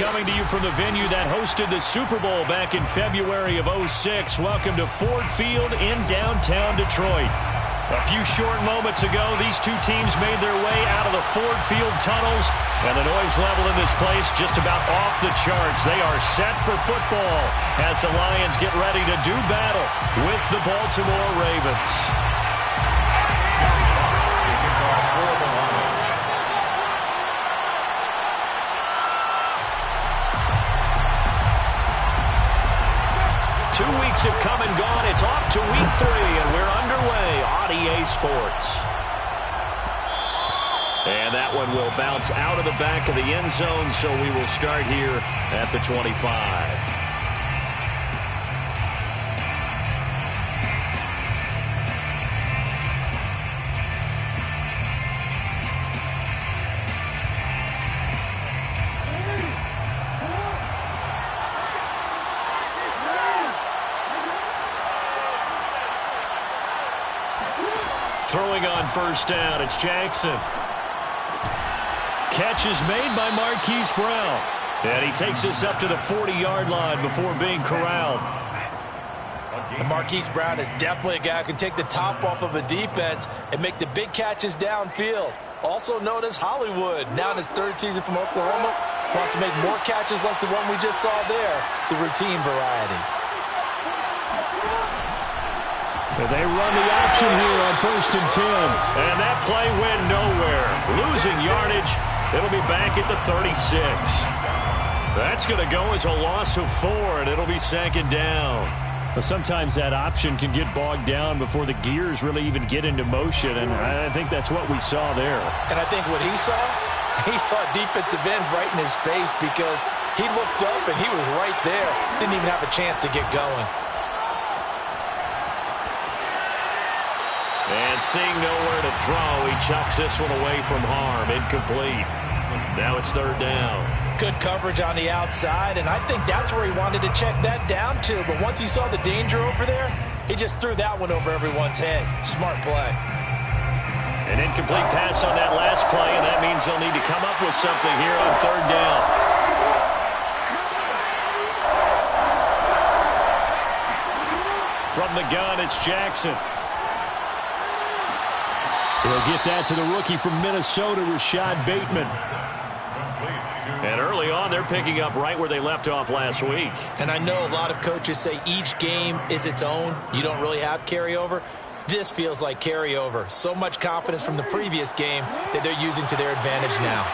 Coming to you from the venue that hosted the Super Bowl back in February of '06. Welcome to Ford Field in downtown Detroit. A few short moments ago, these two teams made their way out of the Ford Field tunnels, and the noise level in this place just about off the charts. They are set for football as the Lions get ready to do battle with the Baltimore Ravens. 2 weeks have come and gone. It's off to week 3, and we're underway on EA Sports. And that one will bounce out of the back of the end zone, so we will start here at the 25. Throwing on first down, it's Jackson. Catch is made by Marquise Brown. And he takes us up to the 40-yard line before being corralled. And Marquise Brown is definitely a guy who can take the top off of a defense and make the big catches downfield. Also known as Hollywood. Now in his 3rd season from Oklahoma, wants to make more catches like the one we just saw there, the routine variety. They run the option here on 1st and 10. And that play went nowhere. Losing yardage. It'll be back at the 36. That's going to go as a loss of 4, and it'll be 2nd down. Well, sometimes that option can get bogged down before the gears really even get into motion, and I think that's what we saw there. And I think what he saw defensive end right in his face because he looked up and he was right there. Didn't even have a chance to get going. And seeing nowhere to throw, he chucks this one away from harm. Incomplete. Now it's 3rd down. Good coverage on the outside, and I think that's where he wanted to check that down to. But once he saw the danger over there, he just threw that one over everyone's head. Smart play. An incomplete pass on that last play, and that means they'll need to come up with something here on 3rd down. From the gun, it's Jackson. He'll get that to the rookie from Minnesota, Rashad Bateman. And early on, they're picking up right where they left off last week. And I know a lot of coaches say each game is its own. You don't really have carryover. This feels like carryover. So much confidence from the previous game that they're using to their advantage now.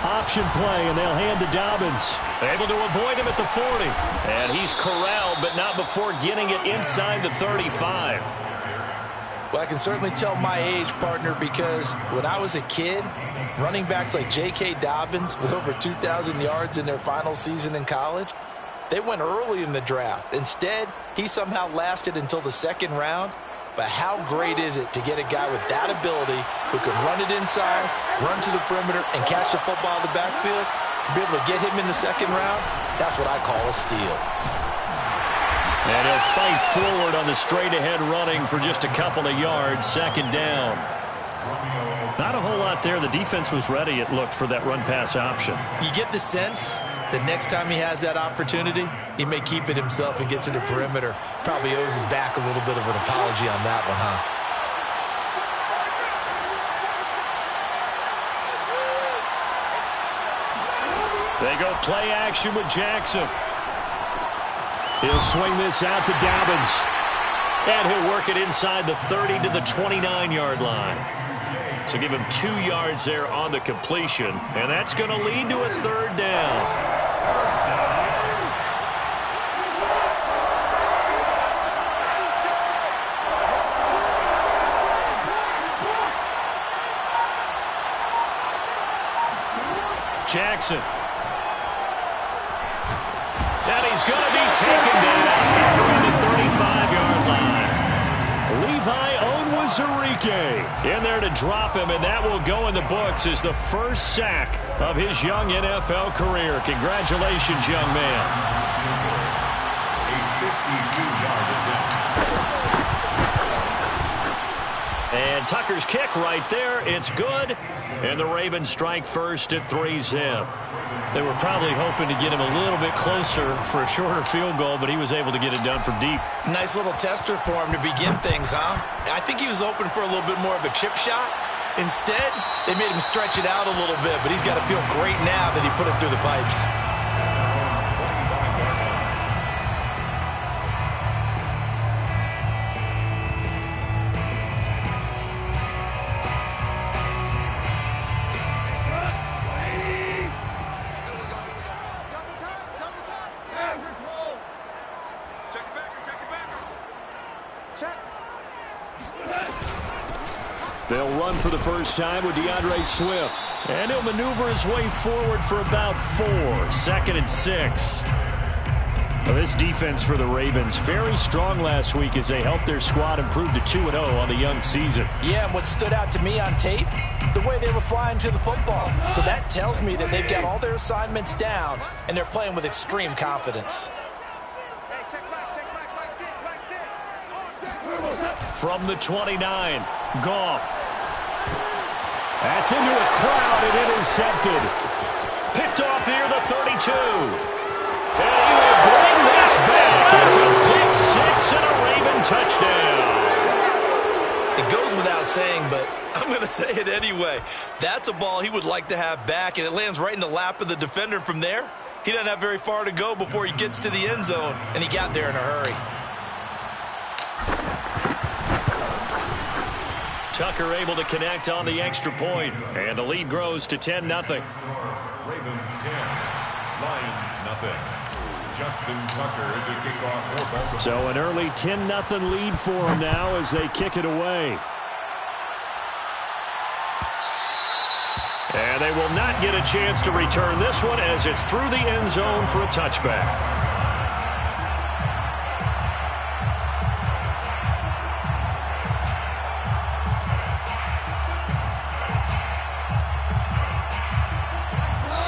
Option play, and they'll hand to Dobbins. Able to avoid him at the 40. And he's corralled, but not before getting it inside the 35. Well, I can certainly tell my age, partner, because when I was a kid, running backs like J.K. Dobbins with over 2,000 yards in their final season in college, they went early in the draft. Instead, he somehow lasted until the 2nd round. But how great is it to get a guy with that ability who can run it inside, run to the perimeter, and catch the football in the backfield? To be able to get him in the 2nd round, that's what I call a steal. And he'll fight forward on the straight-ahead running for just a couple of yards. 2nd down. Not a whole lot there. The defense was ready, it looked, for that run-pass option. You get the sense that next time he has that opportunity, he may keep it himself and get to the perimeter. Probably owes his back a little bit of an apology on that one, huh? They go play action with Jackson. He'll swing this out to Dobbins. And he'll work it inside the 30 to the 29-yard line. So give him 2 yards there on the completion. And that's going to lead to a 3rd down. Jackson. And he's going to be taken down around the 35-yard line. Levi Onwuzurike in there to drop him, and that will go in the books as the first sack of his young NFL career. Congratulations, young man. And Tucker's kick right there. It's good. And the Ravens strike first at 3-zip. They were probably hoping to get him a little bit closer for a shorter field goal, but he was able to get it done from deep. Nice little tester for him to begin things, huh? I think he was open for a little bit more of a chip shot. Instead, they made him stretch it out a little bit, but he's got to feel great now that he put it through the pipes. They'll run for the first time with DeAndre Swift. And he'll maneuver his way forward for about 4. 2nd and 6. Well, this defense for the Ravens, very strong last week as they helped their squad improve to 2-0 on the young season. Yeah, and what stood out to me on tape, the way they were flying to the football. So that tells me that they've got all their assignments down, and they're playing with extreme confidence. From the 29, Goff. That's into a crowd and intercepted. Picked off near the 32. And he will bring this back. It's a pick 6 and a Raven touchdown. It goes without saying, but I'm going to say it anyway. That's a ball he would like to have back, and it lands right in the lap of the defender. From there, he doesn't have very far to go before he gets to the end zone, and he got there in a hurry. Tucker able to connect on the extra point, and the lead grows to 10-0. Ravens 10, Lions nothing. Justin Tucker to kick off for Baltimore. So an early 10-0 lead for them now as they kick it away. And they will not get a chance to return this one as it's through the end zone for a touchback.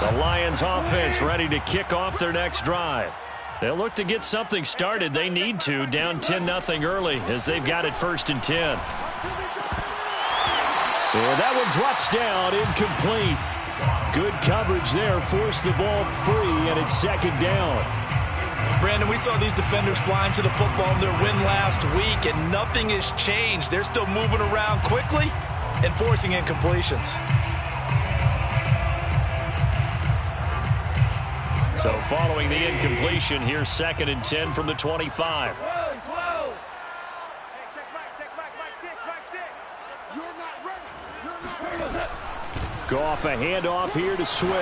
The Lions offense ready to kick off their next drive. They'll look to get something started. They need to, down 10-0 early as they've got it 1st and 10. And that one drops down, incomplete. Good coverage there, forced the ball free, and it's 2nd down. Brandon, we saw these defenders flying to the football in their win last week, and nothing has changed. They're still moving around quickly and forcing incompletions. So following the incompletion, here's 2nd and 10 from the 25. Goff, a handoff here to Swift.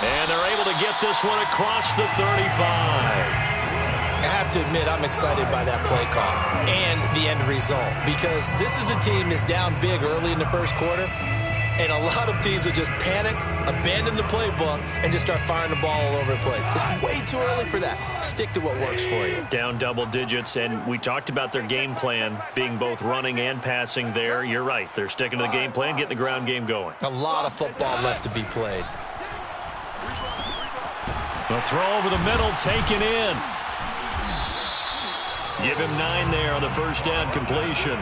And they're able to get this one across the 35. I have to admit, I'm excited by that play call and the end result, because this is a team that's down big early in the first quarter, and a lot of teams will just panic, abandon the playbook, and just start firing the ball all over the place. It's way too early for that. Stick to what works for you. Down double digits, and we talked about their game plan being both running and passing there. You're right. They're sticking to the game plan, getting the ground game going. A lot of football left to be played. The throw over the middle, taken in. Give him 9 there on the first down completion.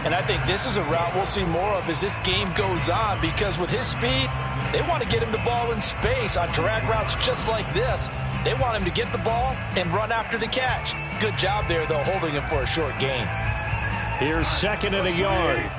And I think this is a route we'll see more of as this game goes on, because with his speed, they want to get him the ball in space on drag routes just like this. They want him to get the ball and run after the catch. Good job there, though, holding him for a short gain. Here's 2nd and a yard.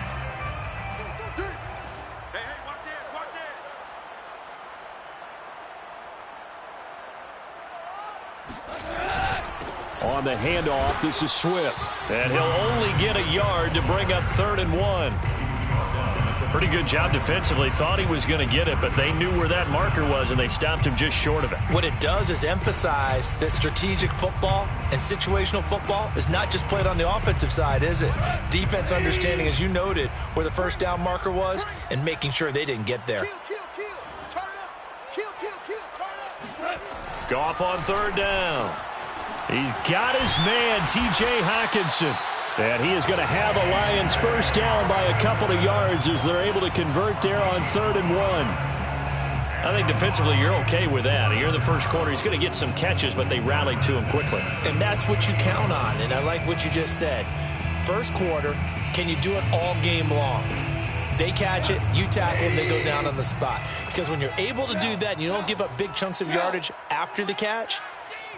On the handoff, this is Swift. And he'll only get a yard to bring up 3rd and 1. Pretty good job defensively. Thought he was going to get it, but they knew where that marker was, and they stopped him just short of it. What it does is emphasize that strategic football and situational football is not just played on the offensive side, is it? Defense understanding, as you noted, where the first down marker was and making sure they didn't get there. Goff on 3rd down. He's got his man, T.J. Hockenson. And he is going to have a Lions first down by a couple of yards as they're able to convert there on 3rd and 1. I think defensively you're okay with that. Here in the first quarter, he's going to get some catches, but they rallied to him quickly. And that's what you count on, and I like what you just said. first quarter. Can you do it all game long? They catch it, you tackle, and they go down on the spot. Because when you're able to do that and you don't give up big chunks of yardage after the catch,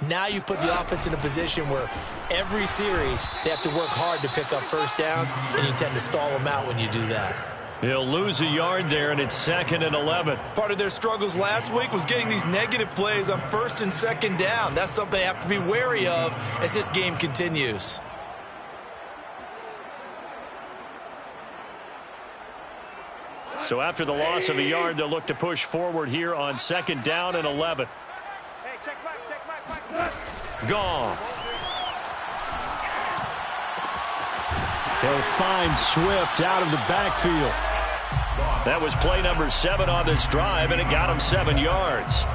now you put the offense in a position where every series they have to work hard to pick up first downs, and you tend to stall them out when you do that. He'll lose a yard there, and it's 2nd and 11. Part of their struggles last week was getting these negative plays on 1st and 2nd down. That's something they have to be wary of as this game continues. So after the loss of a yard, they'll look to push forward here on 2nd down and 11. Hey, check back. Goff. He'll find Swift out of the backfield. That was play number 7 on this drive, and it got him 7 yards.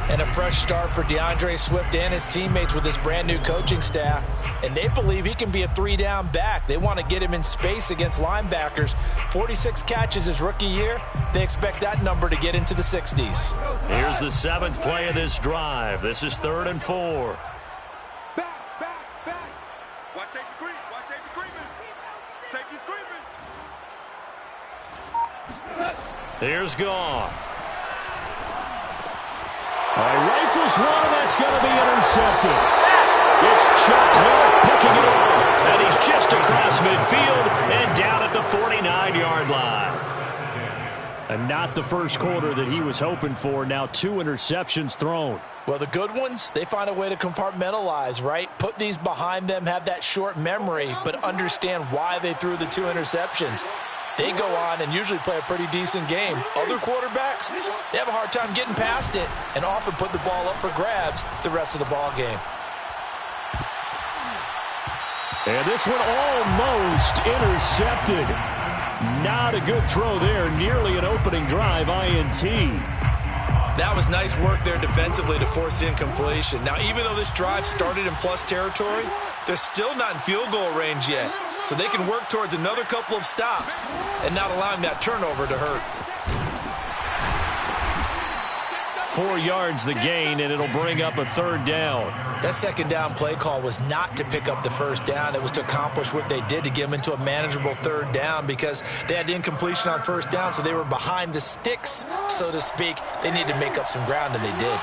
And a fresh start for DeAndre Swift and his teammates with this brand-new coaching staff. And they believe he can be a 3-down back. They want to get him in space against linebackers. 46 catches his rookie year. They expect that number to get into the 60s. Here's the 7th play of this drive. This is 3rd and 4. Back. Watch safety creep. Safety screaming. Here's Goff. Rifles one, and that's going to be intercepted. It's Chuck Clark picking it off, and he's just across midfield and down at the 49-yard line. And not the first quarter that he was hoping for. Now 2 interceptions thrown. Well, the good ones, they find a way to compartmentalize, right? Put these behind them, have that short memory, but understand why they threw the 2 interceptions. They go on and usually play a pretty decent game. Other quarterbacks, they have a hard time getting past it and often put the ball up for grabs the rest of the ball game. And this one almost intercepted. Not a good throw there. Nearly an opening drive INT. That was nice work there defensively to force the incompletion. Now, even though this drive started in plus territory, they're still not in field goal range yet. So they can work towards another couple of stops and not allowing that turnover to hurt. 4 yards the gain, and it'll bring up a 3rd down. That 2nd down play call was not to pick up the 1st down. It was to accomplish what they did to get them into a manageable 3rd down because they had incompletion on 1st down, so they were behind the sticks, so to speak. They needed to make up some ground, and they did.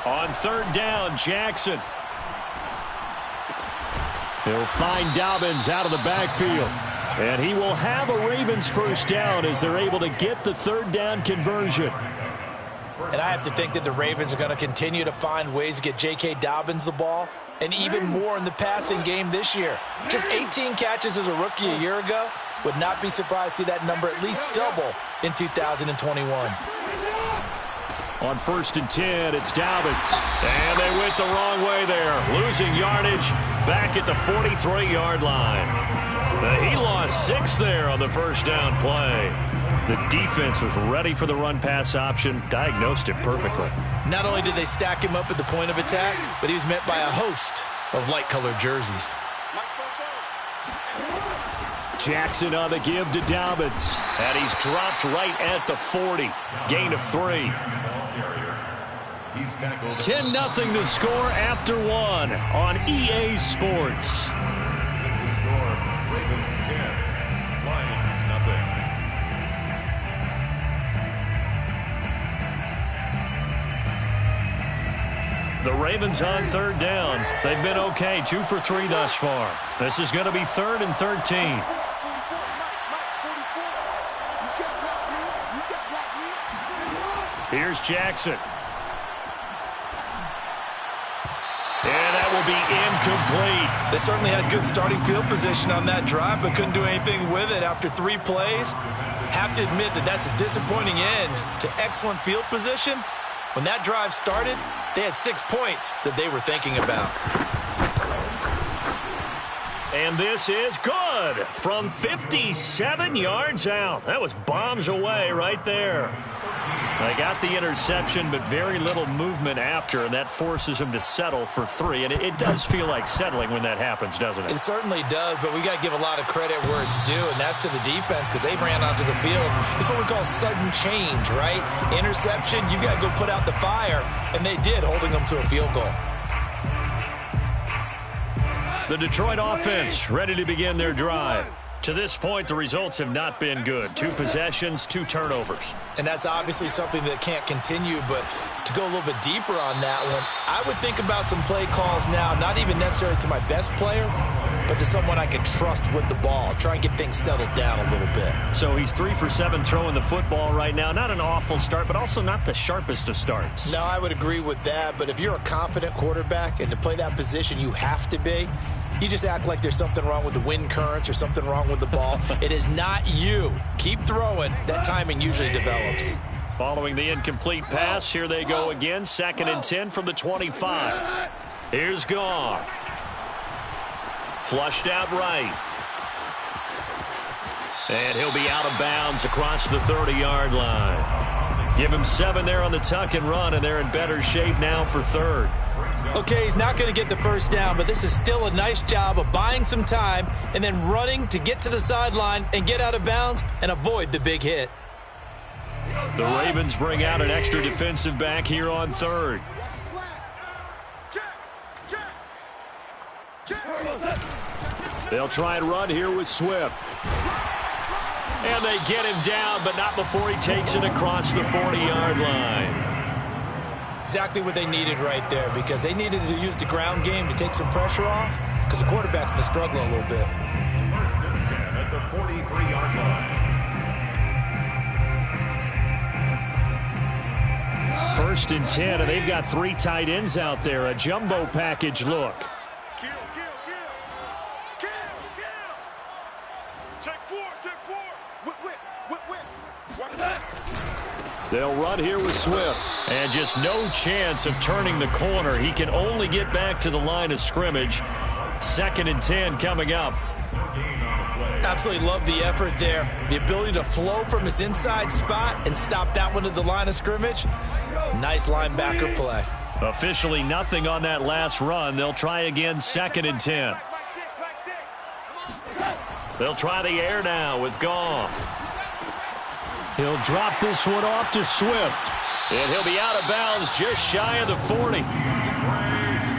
On 3rd down, Jackson. He'll find Dobbins out of the backfield. And he will have a Ravens 1st down as they're able to get the 3rd down conversion. And I have to think that the Ravens are going to continue to find ways to get J.K. Dobbins the ball, and even more in the passing game this year. Just 18 catches as a rookie a year ago. Would not be surprised to see that number at least double in 2021. On 1st and 10, it's Dobbins. And they went the wrong way there. Losing yardage back at the 43-yard line. He lost 6 there on the 1st down play. The defense was ready for the run-pass option, diagnosed it perfectly. Not only did they stack him up at the point of attack, but he was met by a host of light-colored jerseys. Jackson on the give to Dobbins. And he's dropped right at the 40. Gain of 3. 10-0 the score after 1 on EA Sports. The score, Ravens 10, Lions nothing. The Ravens on 3rd down. They've been okay, 2 for 3 thus far. This is going to be 3rd and 13. Here's Jackson. And that will be incomplete. They certainly had good starting field position on that drive, but couldn't do anything with it after 3 plays. Have to admit that that's a disappointing end to excellent field position. When that drive started, they had 6 points that they were thinking about. And this is good from 57 yards out. That was bombs away right there. They got the interception, but very little movement after, and that forces them to settle for 3. And it does feel like settling when that happens, doesn't it? It certainly does, but we got to give a lot of credit where it's due, and that's to the defense because they ran onto the field. It's what we call sudden change, right? Interception, you got to go put out the fire, and they did, holding them to a field goal. The Detroit offense ready to begin their drive. To this point, the results have not been good. 2 possessions, 2 turnovers. And that's obviously something that can't continue, but to go a little bit deeper on that one, I would think about some play calls now, not even necessarily to my best player, but to someone I can trust with the ball. Try and get things settled down a little bit. So he's 3 for 7 throwing the football right now. Not an awful start, but also not the sharpest of starts. No, I would agree with that, but if you're a confident quarterback and to play that position you have to be, you just act like there's something wrong with the wind currents or something wrong with the ball. It is not you. Keep throwing. That timing usually develops. Following the incomplete pass, here they go again. 2nd and 10 from the 25. Here's Goff. Flushed out right. And he'll be out of bounds across the 30-yard line. Give him 7 there on the tuck and run, and they're in better shape now for 3rd. Okay, he's not going to get the first down, but this is still a nice job of buying some time and then running to get to the sideline and get out of bounds and avoid the big hit. The Ravens bring out an extra defensive back here on 3rd. They'll try and run here with Swift. And they get him down, but not before he takes it across the 40-yard line. Exactly what they needed right there, because they needed to use the ground game to take some pressure off, because the quarterback's been struggling a little bit. 1st and 10 at the 43-yard line. 1st and 10, and they've got 3 tight ends out there. A jumbo package look. Kill. Take 4. Whip. Watch that. They'll run here with Swift. And just no chance of turning the corner. He can only get back to the line of scrimmage. 2nd and 10 coming up. Absolutely love the effort there. The ability to flow from his inside spot and stop that one at the line of scrimmage. Nice linebacker play. Officially nothing on that last run. They'll try again 2nd and 10. They'll try the air now with Goff. He'll drop this one off to Swift. And he'll be out of bounds just shy of the 40.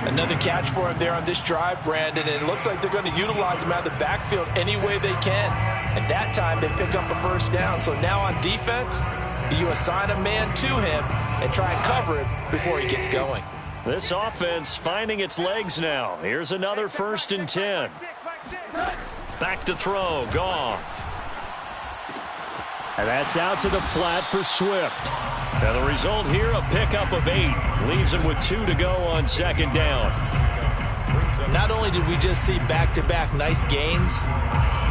Another catch for him there on this drive, Brandon, and it looks like they're going to utilize him out of the backfield any way they can. And that time they pick up a first down. So now on defense, do you assign a man to him and try and cover him before he gets going? This offense finding its legs now. Here's another 1st and 10. Back to throw, Goff. And that's out to the flat for Swift. Now the result here, a pickup of 8. Leaves him with 2 to go on 2nd down. Not only did we just see back-to-back nice gains,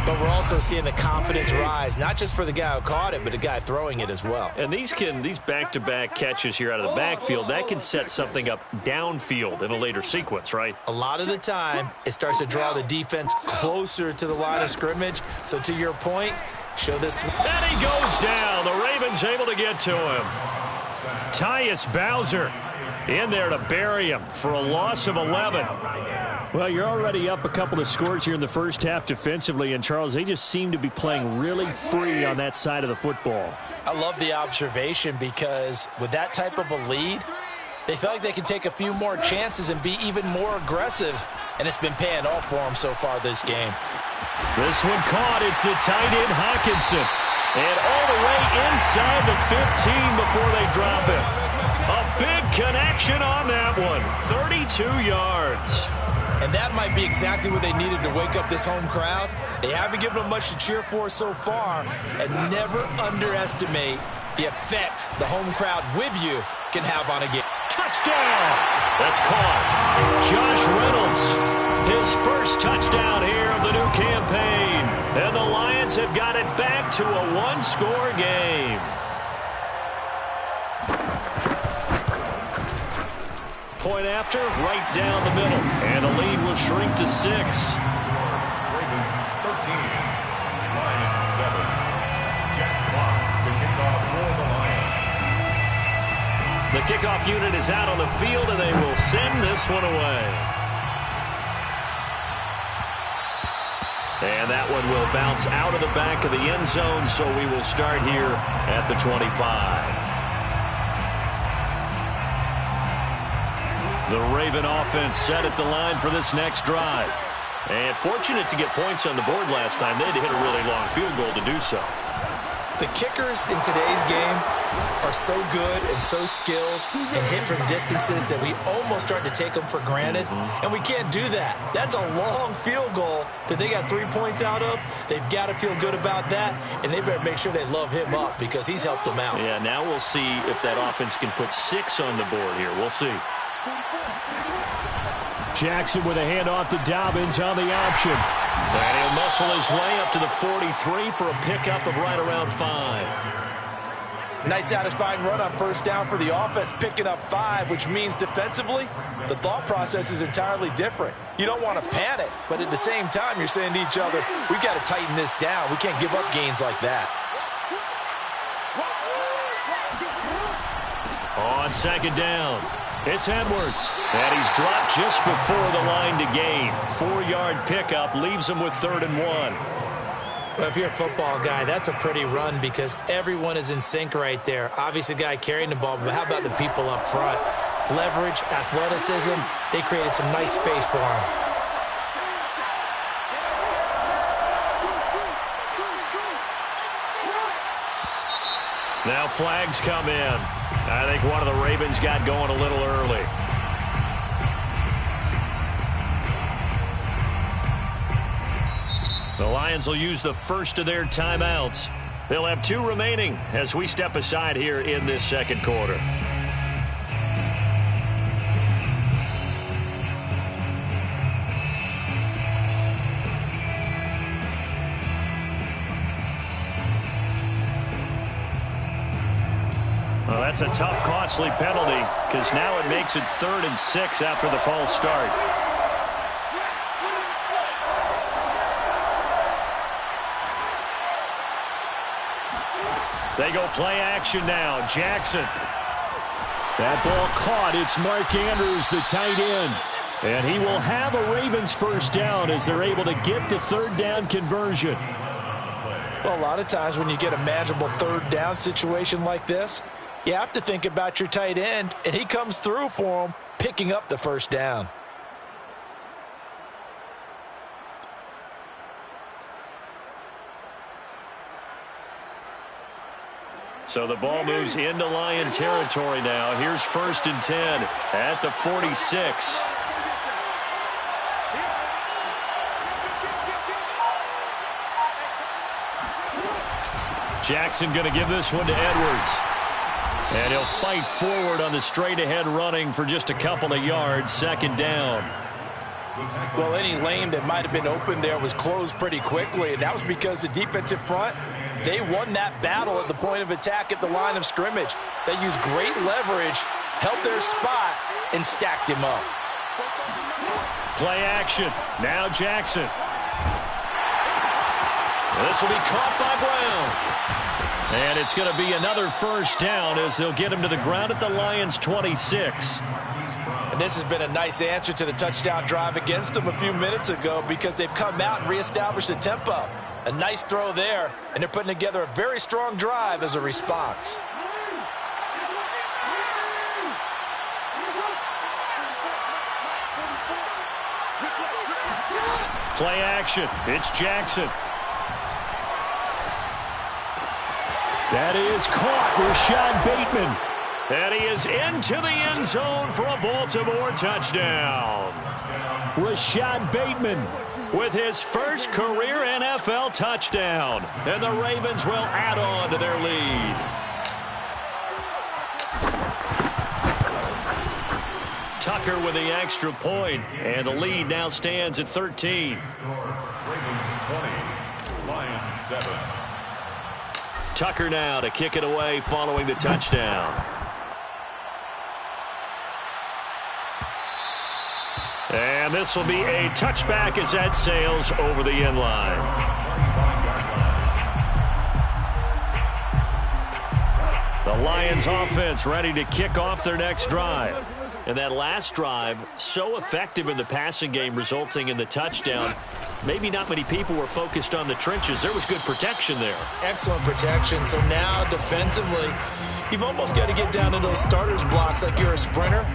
but we're also seeing the confidence rise, not just for the guy who caught it, but the guy throwing it as well. And these back-to-back catches here out of the backfield, that can set something up downfield in a later sequence, right? A lot of the time, it starts to draw the defense closer to the line of scrimmage. So to your point, show this. And he goes down. The Ravens able to get to him. Tyus Bowser in there to bury him for a loss of 11. Well, you're already up a couple of scores here in the first half defensively, and Charles, they just seem to be playing really free on that side of the football. I love the observation, because with that type of a lead, they feel like they can take a few more chances and be even more aggressive, and it's been paying off for them so far this game. This one caught. It's the tight end, Hockenson. And all the way inside the 15 before they drop it. A big connection on that one. 32 yards. And that might be exactly what they needed to wake up this home crowd. They haven't given them much to cheer for so far, and never underestimate the effect the home crowd with you can have on a game. Touchdown! That's caught. Josh Reynolds, his first touchdown here of the new campaign. And the Lions have got it back to a one-score game. Point after, right down the middle. And the lead will shrink to 6. Ravens 13, Lions 7. Jack Fox to kick off for the Lions. The kickoff unit is out on the field, and they will send this one away. And that one will bounce out of the back of the end zone, so we will start here at the 25. The Raven offense set at the line for this next drive. And fortunate to get points on the board last time. They had to hit a really long field goal to do so. The kickers in today's game are so good and so skilled and hit from distances that we almost start to take them for granted. And we can't do that. That's a long field goal that they got 3 points out of. They've got to feel good about that, and they better make sure they love him up because he's helped them out. Yeah, now we'll see if that offense can put 6 on the board here. We'll see. Jackson with a handoff to Dobbins on the option. And he'll muscle his way up to the 43 for a pickup of right around 5. Nice satisfying run on first down for the offense, picking up 5, which means defensively, the thought process is entirely different. You don't want to panic, but at the same time, you're saying to each other, we've got to tighten this down. We can't give up gains like that. On second down, it's Edwards. And he's dropped just before the line to gain. 4-yard pickup leaves him with 3rd and 1. Well, if you're a football guy, that's a pretty run because everyone is in sync right there. Obviously, the guy carrying the ball, but how about the people up front? Leverage, athleticism, they created some nice space for him. Now flags come in. I think one of the Ravens got going a little early. The Lions will use the first of their timeouts. They'll have 2 remaining as we step aside here in this second quarter. Well, that's a tough, costly penalty because now it makes it 3rd and 6 after the false start. They go play action now. Jackson. That ball caught. It's Mark Andrews, the tight end. And he will have a Ravens first down as they're able to get the 3rd down conversion. Well, a lot of times when you get a manageable 3rd down situation like this, you have to think about your tight end, and he comes through for him, picking up the first down. So the ball moves into Lion territory now. Here's 1st and 10 at the 46. Jackson going to give this one to Edwards. And he'll fight forward on the straight-ahead running for just a couple of yards. 2nd down. Well, any lane that might have been open there was closed pretty quickly, and that was because the defensive front, they won that battle at the point of attack at the line of scrimmage. They used great leverage, held their spot, and stacked him up. Play action. Now Jackson. This will be caught by Brown. And it's going to be another first down as they'll get him to the ground at the Lions' 26. And this has been a nice answer to the touchdown drive against them a few minutes ago because they've come out and reestablished the tempo. A nice throw there, and they're putting together a very strong drive as a response. Play action. It's Jackson. That is caught. Rashad Bateman. And he is into the end zone for a Baltimore touchdown. Rashad Bateman with his first career NFL touchdown. And the Ravens will add on to their lead. Tucker with the extra point, and the lead now stands at 13. Ravens 20, Lions 7. Tucker now to kick it away following the touchdown. And this will be a touchback as that sails over the end line. The Lions offense ready to kick off their next drive. And that last drive, so effective in the passing game, resulting in the touchdown. Maybe not many people were focused on the trenches. There was good protection there. Excellent protection. So now defensively, You've almost got to get down to those starters blocks like you're a sprinter,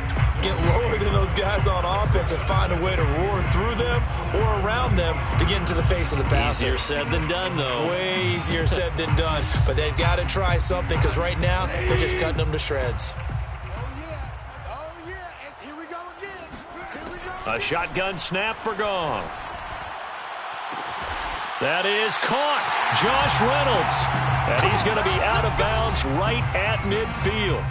get lower than those guys on offense and find a way to roar through them or around them to get into the face of the passer. Easier said than done, though. Way easier said than done. But they've got to try something because right now they're just cutting them to shreds. A shotgun snap for Goff. That is caught. Josh Reynolds. And he's going to be out of bounds right at midfield.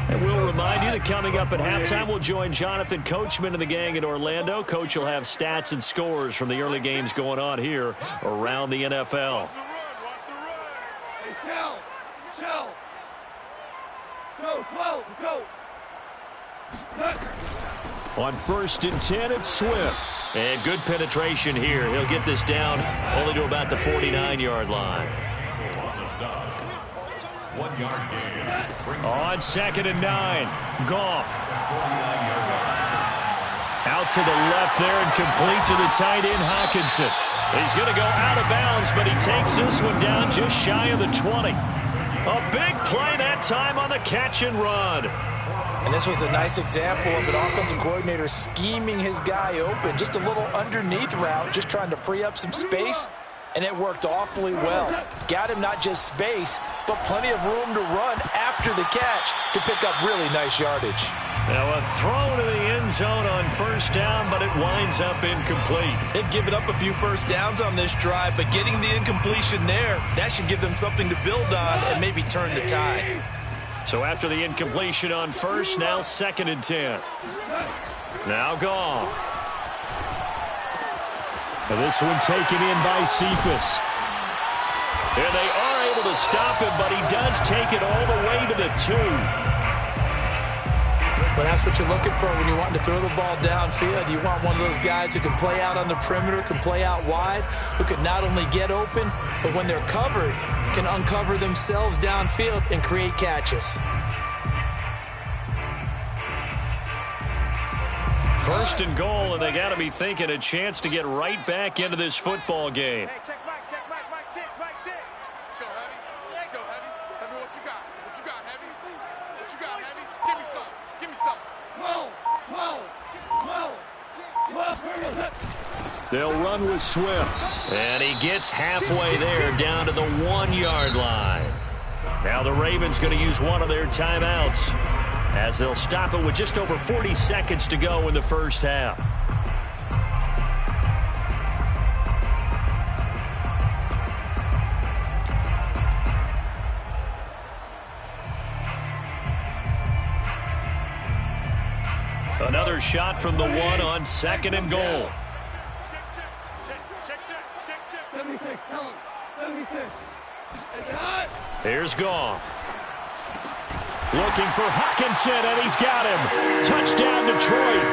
And we'll remind you that coming up at halftime, we'll join Jonathan Coachman and the gang in Orlando. Coach will have stats and scores from the early games going on here around the NFL. On 1st and 10, it's Swift. And good penetration here. He'll get this down only to about the 49-yard line. On 2nd and 9, Goff. Out to the left there and complete to the tight end, Hockenson. He's going to go out of bounds, but he takes this one down just shy of the 20. A big play that time on the catch and run. And this was a nice example of an offensive coordinator scheming his guy open. Just a little underneath route, just trying to free up some space, and it worked awfully well. Got him not just space, but plenty of room to run after the catch to pick up really nice yardage. Now a throw to the end zone on 1st down, but it winds up incomplete. They've given up a few first downs on this drive, but getting the incompletion there, that should give them something to build on and maybe turn the tide. So after the incompletion on 1st, now 2nd and 10. Now Goff. This one taken in by Cephas. And they are able to stop him, but he does take it all the way to the 2. But that's what you're looking for when you want to throw the ball downfield. You want one of those guys who can play out on the perimeter, can play out wide, who can not only get open, but when they're covered, can uncover themselves downfield and create catches. 1st and goal, and they got to be thinking a chance to get right back into this football game. Hey, check Mike, Mike 6. Let's go, Heavy. Let's go, Heavy. Heavy, what you got? What you got, Heavy? What you got, Heavy? Give me some. Give me some. They'll run with Swift. And he gets halfway there down to the 1-yard line. Now the Ravens going to use one of their timeouts as they'll stop it with just over 40 seconds to go in the 1st half. Another shot from the 1 on 2nd and goal. Here's Goff. Looking for Hockenson, and he's got him. Touchdown, Detroit.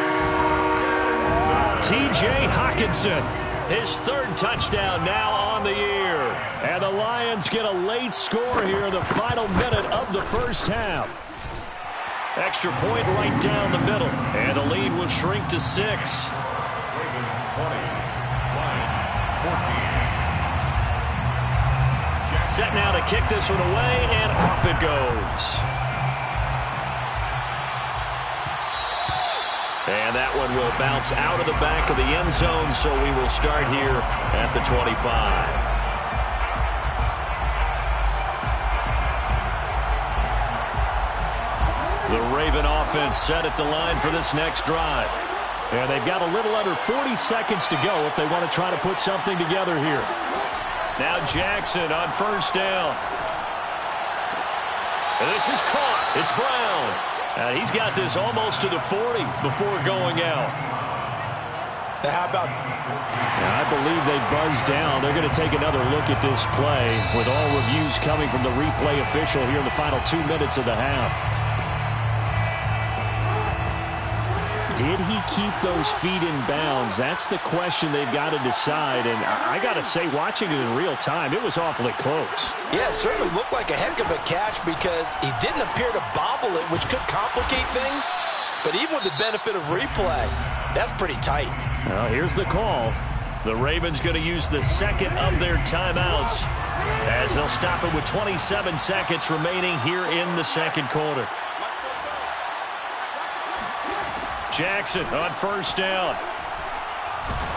T.J. Hockenson, his 3rd touchdown now on the year. And the Lions get a late score here in the final minute of the 1st half. Extra point right down the middle. And the lead will shrink to 6. Ravens 20, Lions 14. Set now to kick this one away, and off it goes. And that one will bounce out of the back of the end zone, so we will start here at the 25. The Raven offense set at the line for this next drive. And they've got a little under 40 seconds to go if they want to try to put something together here. Now Jackson on 1st down. And this is caught. It's Brown. He's got this almost to the 40 before going out. Now how about... Now, I believe they buzzed down. They're going to take another look at this play with all reviews coming from the replay official here in the final 2 minutes of the half. Did he keep those feet in bounds? That's the question they've got to decide. And I got to say, watching it in real time, it was awfully close. Yeah, it certainly looked like a heck of a catch because he didn't appear to bobble it, which could complicate things. But even with the benefit of replay, That's pretty tight. Well, here's the call. The Ravens going to use the second of their timeouts as they'll stop it with 27 seconds remaining here in the second quarter. Jackson on first down.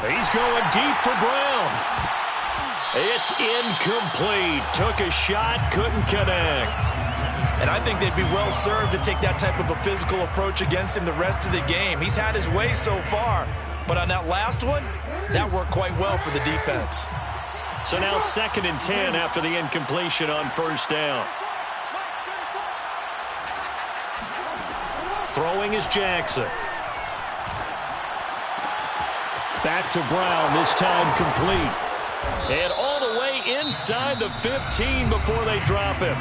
He's going deep for Brown. It's incomplete. Took a shot, couldn't connect. And I think they'd be well served to take that type of a physical approach against him the rest of the game. He's had his way so far, but on that last one, that worked quite well for the defense. So now 2nd and 10 after the incompletion on first down. Throwing is Jackson. Back to Brown, this time complete. And all the way inside the 15 before they drop him.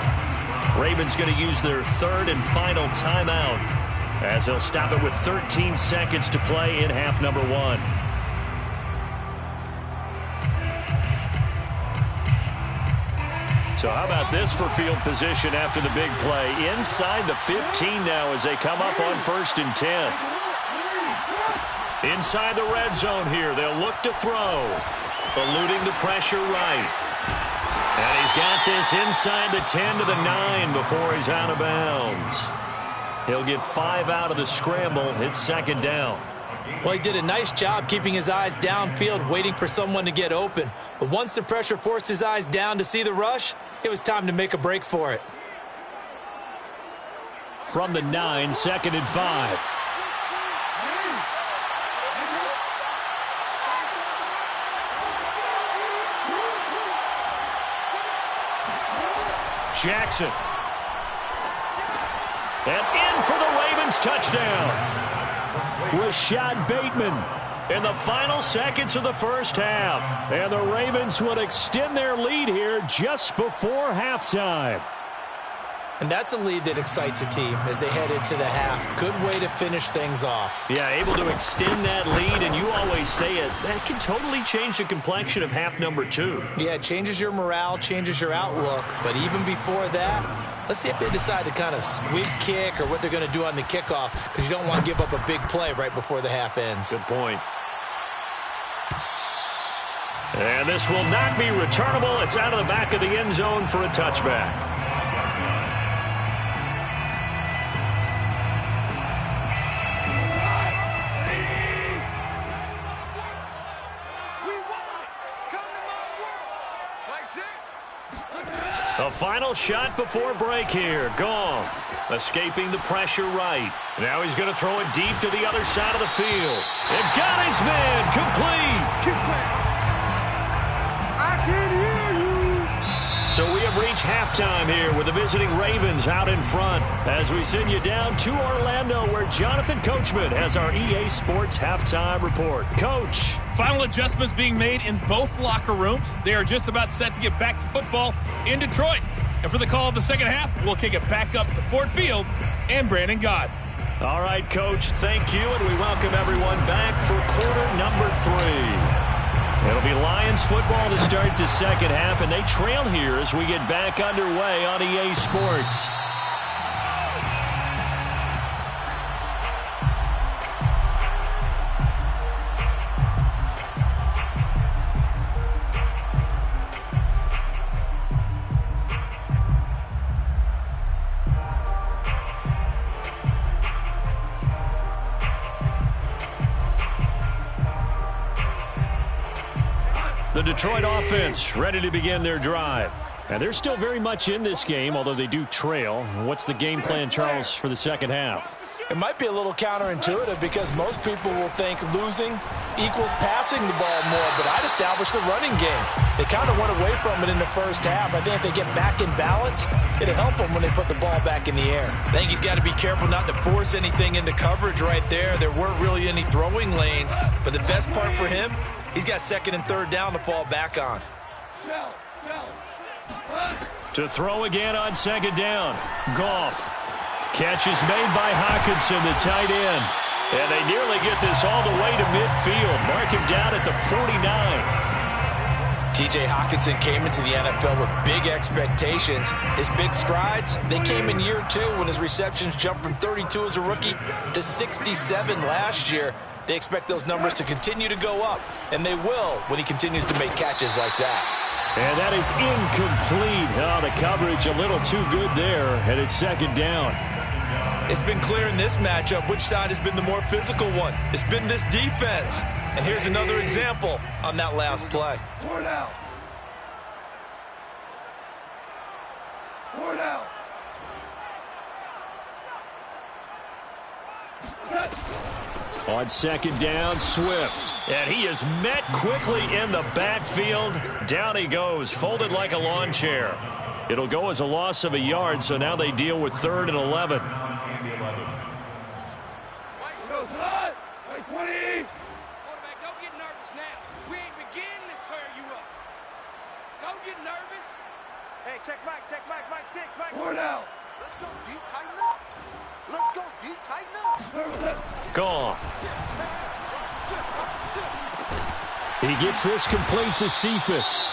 Ravens going to use their 3rd and final timeout as they'll stop it with 13 seconds to play in half number 1. So how about this for field position after the big play? Inside the 15 now as they come up on 1st and 10. Inside the red zone here. They'll look to throw. Eluding the pressure right. And he's got this inside the 10 to the 9 before he's out of bounds. He'll get 5 out of the scramble. It's 2nd down. Well, he did a nice job keeping his eyes downfield, waiting for someone to get open. But once the pressure forced his eyes down to see the rush, it was time to make a break for it. From the 9, 2nd and 5. Jackson. And in for the Ravens touchdown. Rashad Bateman in the final seconds of the first half. And the Ravens would extend their lead here just before halftime. And that's a lead that excites a team as they head into the half. Good way to finish things off. Yeah, able to extend that lead, and you always say it, that can totally change the complexion of half number 2. Yeah, it changes your morale, changes your outlook. But even before that, let's see if they decide to kind of squib kick or what they're going to do on the kickoff, because you don't want to give up a big play right before the half ends. Good point. And this will not be returnable. It's out of the back of the end zone for a touchback. The final shot before break here. Goff escaping the pressure right. Now he's going to throw it deep to the other side of the field. And got his man complete. I can hear you. So we have reached halftime here with the visiting Ravens out in front as we send you down to Orlando where Jonathan Coachman has our EA Sports halftime report. Coach. Final adjustments being made in both locker rooms. They are just about set to get back to football in Detroit. And for the call of the second half, we'll kick it back up to Ford Field and Brandon Gaud. All right, Coach, thank you, and we welcome everyone back for quarter number 3. It'll be Lions football to start the second half, and they trail here as we get back underway on EA Sports. The Detroit offense ready to begin their drive. And they're still very much in this game, although they do trail. What's the game plan, Charles, for the second half? It might be a little counterintuitive because most people will think losing equals passing the ball more, but I'd establish the running game. They kind of went away from it in the first half. I think if they get back in balance, it'll help them when they put the ball back in the air. I think he's got to be careful not to force anything into coverage right there. There weren't really any throwing lanes, but the best part for him, he's got second and third down to fall back on. To throw again on second down. Goff. Catch is made by Hockenson, the tight end. And they nearly get this all the way to midfield. Mark him down at the 49. T.J. Hockenson came into the NFL with big expectations. His big strides, they came in year 2 when his receptions jumped from 32 as a rookie to 67 last year. They expect those numbers to continue to go up, and they will when he continues to make catches like that. And that is incomplete. Oh, the coverage a little too good there, and it's second down. It's been clear in this matchup which side has been the more physical one. It's been this defense. And here's another example on that last play. Four out. Four out. On second down, Swift. And he is met quickly in the backfield. Down he goes, folded like a lawn chair. It'll go as a loss of a yard, so now they deal with 3rd and 11. Quarterback, don't get nervous now. We ain't beginning to tear you up. Don't get nervous. Hey, check Mike, Mike 6, Mike. Four out. Let's go, D, tighten up. Let's go, D, tighten up. Gone. He gets this complete to Cephas.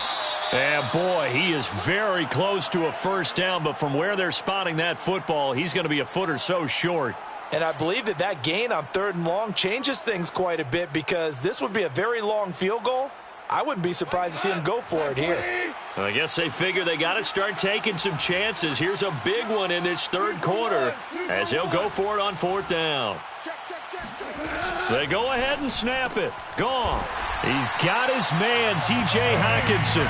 And boy, he is very close to a first down, but from where they're spotting that football, he's going to be a foot or so short. And I believe that gain on 3rd and long changes things quite a bit, because this would be a very long field goal. I wouldn't be surprised to see him go for it here. I guess they figure they got to start taking some chances. Here's a big one in this 3rd quarter as he'll go for it on 4th down. They go ahead and snap it. Gone. He's got his man, T.J. Hockenson.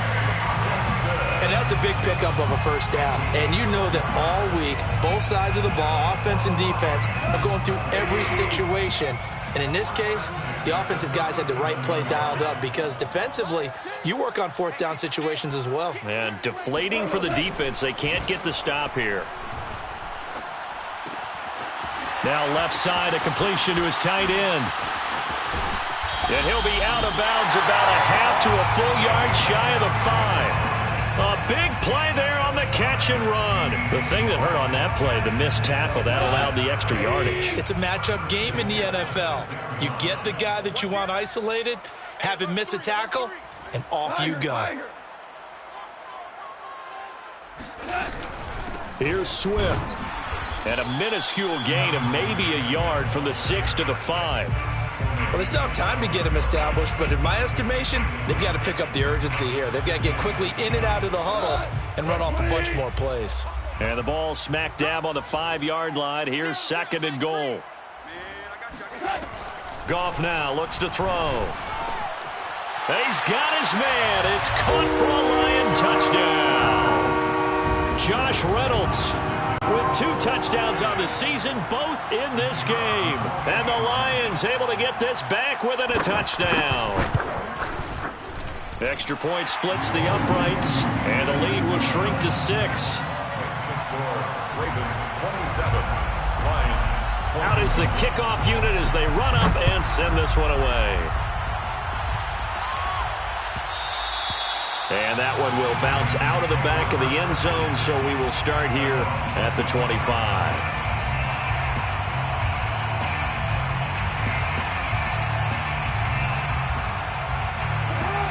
And that's a big pickup of a first down. And you know that all week, both sides of the ball, offense and defense, are going through every situation. And in this case, the offensive guys had the right play dialed up, because defensively, you work on 4th down situations as well. And deflating for the defense. They can't get the stop here. Now left side, a completion to his tight end. And he'll be out of bounds about a half to a full yard shy of the 5. A big play there on the catch and run. The thing that hurt on that play, the missed tackle, that allowed the extra yardage. It's a matchup game in the NFL. You get the guy that you want isolated, have him miss a tackle, and off you go. Here's Swift. And a minuscule gain of maybe a yard from the 6 to the 5. Well, they still have time to get him established, but in my estimation, they've got to pick up the urgency here. They've got to get quickly in and out of the huddle and run off a bunch more plays. And the ball smack dab on the 5-yard line. Here's 2nd and goal. Goff now looks to throw. And he's got his man. It's caught for a Lion touchdown. Josh Reynolds with 2 touchdowns on the season, both in this game. And the Lions able to get this back within a touchdown. Extra point splits the uprights, and the lead will shrink to 6. Makes the score Ravens 27, Lions 20. Out is the kickoff unit as they run up and send this one away. And that one will bounce out of the back of the end zone, so we will start here at the 25.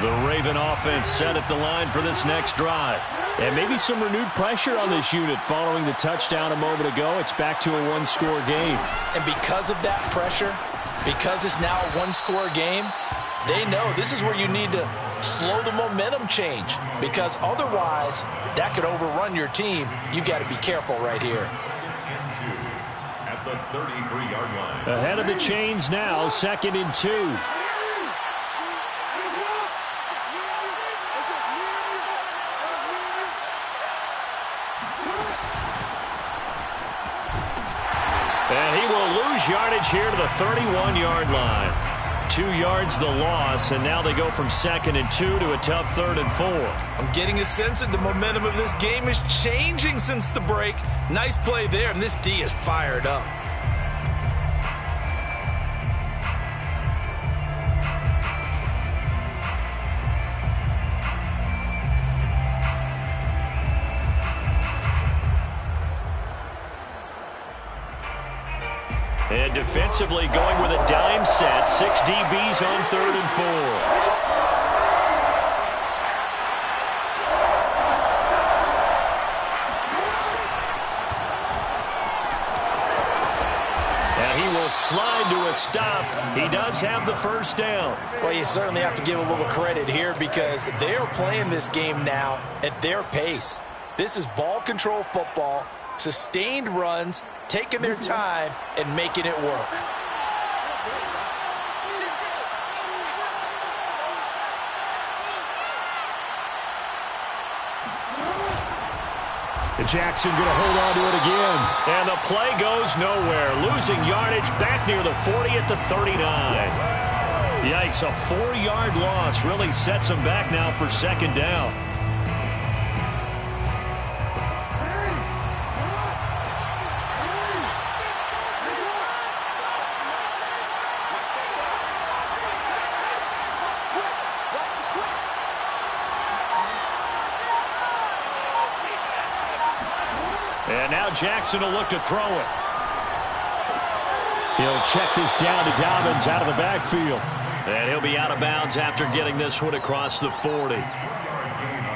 The Raven offense set at the line for this next drive. And maybe some renewed pressure on this unit following the touchdown a moment ago. It's back to a 1-score game. And because of that pressure, because it's now a 1-score game, they know this is where you need to slow the momentum change, because otherwise that could overrun your team. You've got to be careful right here. At the 33-yard line. Ahead of the chains now, 2nd and 2. And he will lose yardage here to the 31-yard line. 2 yards the loss, and now they go from 2nd and 2 to a tough 3rd and 4. I'm getting a sense that the momentum of this game is changing since the break. Nice play there, and this D is fired up. And defensively going with a dime set. 6 DBs on 3rd and 4. And he will slide to a stop. He does have the first down. Well, you certainly have to give a little credit here because they are playing this game now at their pace. This is ball control football, sustained runs, taking their time, and making it work. Jackson going to hold on to it again. And the play goes nowhere. Losing yardage back near the 40 at the 39. Yikes, a 4-yard loss really sets him back now for second down. And now Jackson will look to throw it. He'll check this down to Dobbins out of the backfield. And he'll be out of bounds after getting this one across the 40.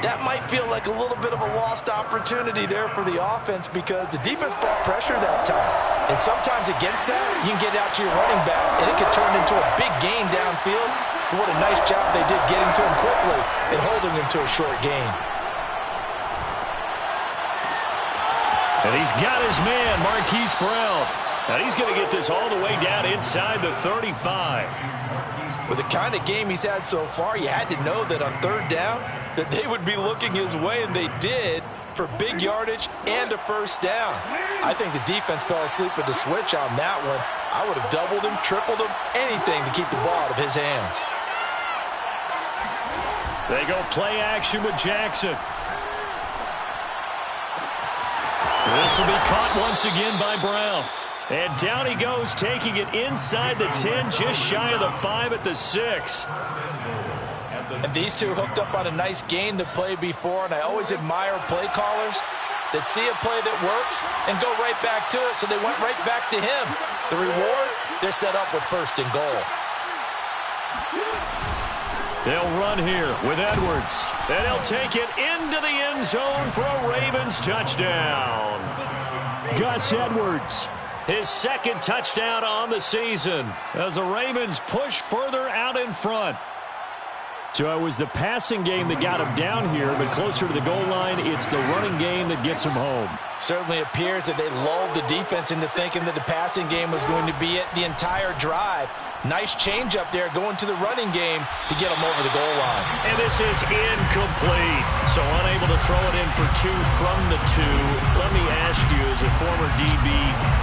That might feel like a little bit of a lost opportunity there for the offense because the defense brought pressure that time. And sometimes against that, you can get out to your running back, and it could turn into a big gain downfield. But what a nice job they did getting to him quickly and holding him to a short gain. And he's got his man, Marquise Brown. And he's going to get this all the way down inside the 35. With the kind of game he's had so far, you had to know that on third down that they would be looking his way, and they did for big yardage and a first down. I think the defense fell asleep with the switch on that one. I would have doubled him, tripled him, anything to keep the ball out of his hands. They go play action with Jackson. This will be caught once again by Brown. And down he goes, taking it inside the 10, just shy of the 5 at the 6. And these two hooked up on a nice gain to play before, and I always admire play callers that see a play that works and go right back to it, so they went right back to him. The reward, they're set up with first and goal. They'll run here with Edwards, and he'll take it into the end zone for a Ravens touchdown. Gus Edwards. His second touchdown on the season as the Ravens push further out in front. So it was the passing game that got him down here, but closer to the goal line, it's the running game that gets him home. Certainly appears that they lulled the defense into thinking that the passing game was going to be it the entire drive. Nice change up there going to the running game to get them over the goal line. And this is incomplete. So unable to throw it in for 2 from the 2. Let me ask you, as a former DB,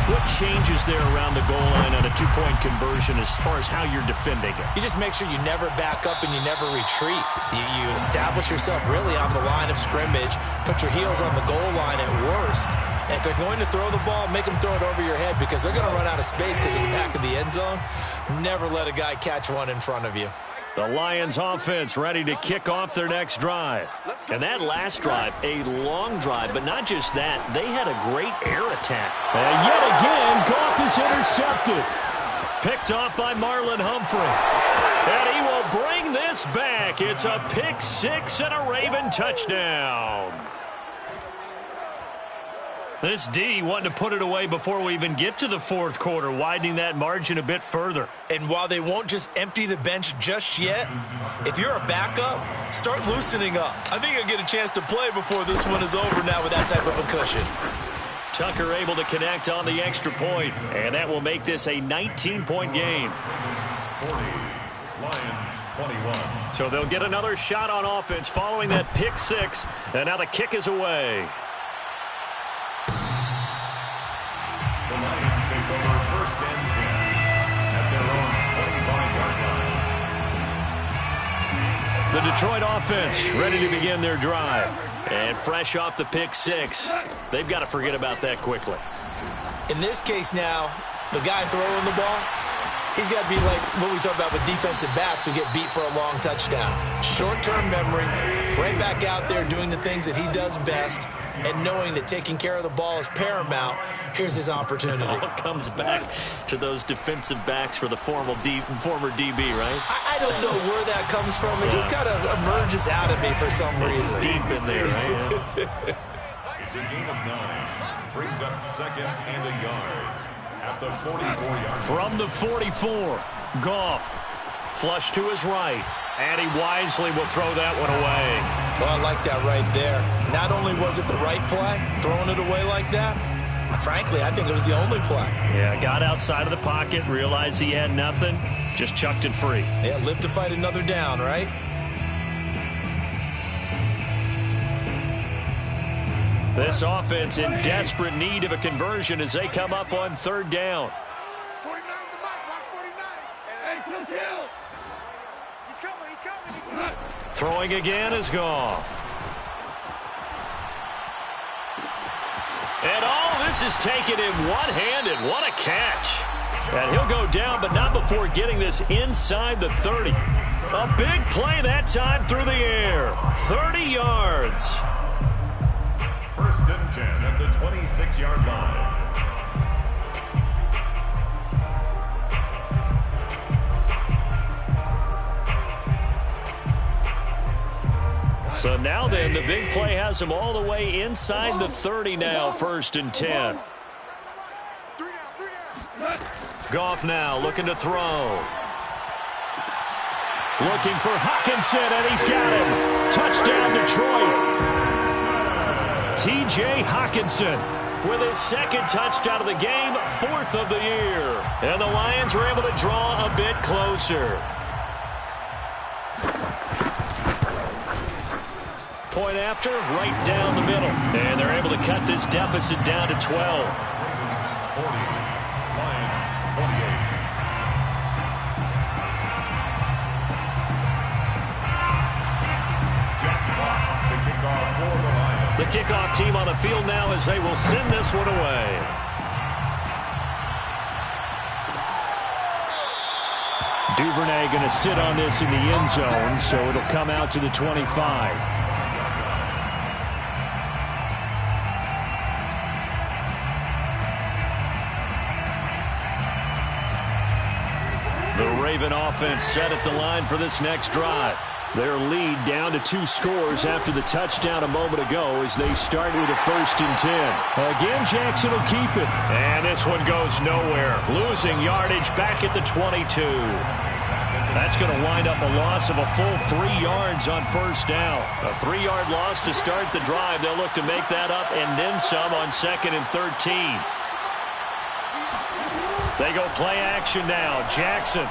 what changes there around the goal line on a 2-point conversion as far as how you're defending it? You just make sure you never back up and you never retreat. You establish yourself really on the line of scrimmage, put your heels on the goal line at worst. And if they're going to throw the ball, make them throw it over your head because they're going to run out of space because of the back of the end zone. Never let a guy catch one in front of you. The Lions offense ready to kick off their next drive. And that last drive, a long drive, but not just that, they had a great air attack. And yet again, Goff is intercepted. Picked off by Marlon Humphrey. And he will bring this back. It's a pick 6 and a Raven touchdown. This D wanting to put it away before we even get to the fourth quarter, widening that margin a bit further. And while they won't just empty the bench just yet, if you're a backup, start loosening up. I think you'll get a chance to play before this one is over now with that type of a cushion. Tucker able to connect on the extra point, and that will make this a 19-point game. 40, Lions 21. So they'll get another shot on offense following that pick 6, and now the kick is away. The Lions take over first and 10 at their own 25-yard line. The Detroit offense ready to begin their drive. And fresh off the pick 6, they've got to forget about that quickly. In this case now, the guy throwing the ball, he's got to be like what we talk about with defensive backs who get beat for a long touchdown. Short-term memory, right back out there doing the things that he does best, and knowing that taking care of the ball is paramount. Here's his opportunity. It all comes back to those defensive backs for the former DB, right? I don't know where that comes from. It just kind of emerges out of me for some reason. It's deep in there, right? It's a gain of 9. Brings up second and a yard. at the 44-yard. From the 44, Goff. Flush to his right, and he wisely will throw that one away. Well, I like that right there. Not only was it the right play, throwing it away like that, frankly, I think it was the only play. Yeah, got outside of the pocket, realized he had nothing, just chucked it free. Yeah, live to fight another down, right? This offense in desperate need of a conversion as they come up on third down. 49 the mic, watch 49. Hey, kill. He's coming. Throwing again is Goff. And this is taken in one-handed. What a catch. And he'll go down, but not before getting this inside the 30. A big play that time through the air. 30 yards. First and 10 at the 26-yard line. So now then, the big play has him all the way inside the 30 now, first and 10. Goff now looking to throw. Looking for Hockenson, and he's got him. Touchdown, Detroit. T.J. Hockenson with his second touchdown of the game, fourth of the year. And the Lions were able to draw a bit closer. Point after, right down the middle. And they're able to cut this deficit down to 12. 40, Lions 28. Jack Fox to kick off for the Lions. The kickoff team on the field now as they will send this one away. Duvernay going to sit on this in the end zone, so it'll come out to the 25. The Raven offense set at the line for this next drive. Their lead down to 2 scores after the touchdown a moment ago as they start with a first and 10. Again, Jackson will keep it. And this one goes nowhere. Losing yardage back at the 22. That's going to wind up a loss of a full 3 yards on first down. A 3-yard loss to start the drive. They'll look to make that up and then some on second and 13. They go play action now. Jackson.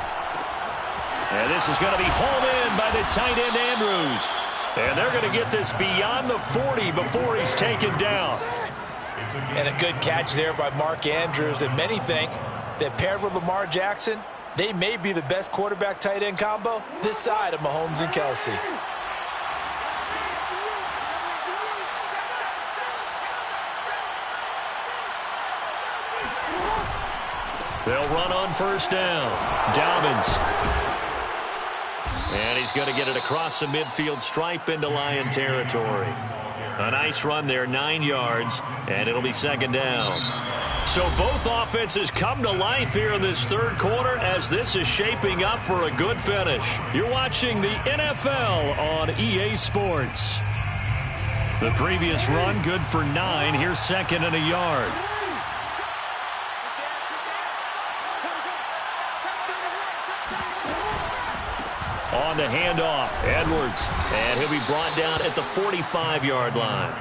And this is going to be hauled in by the tight end Andrews. And they're going to get this beyond the 40 before he's taken down. And a good catch there by Mark Andrews. And many think that paired with Lamar Jackson, they may be the best quarterback tight end combo this side of Mahomes and Kelsey. They'll run on first down. Dobbins. And he's going to get it across the midfield stripe into Lion territory. A nice run there, 9 yards, and it'll be second down. So both offenses come to life here in this third quarter as this is shaping up for a good finish. You're watching the NFL on EA Sports. The previous run good for 9. Here's second and a yard. On the handoff, Edwards. And he'll be brought down at the 45-yard line.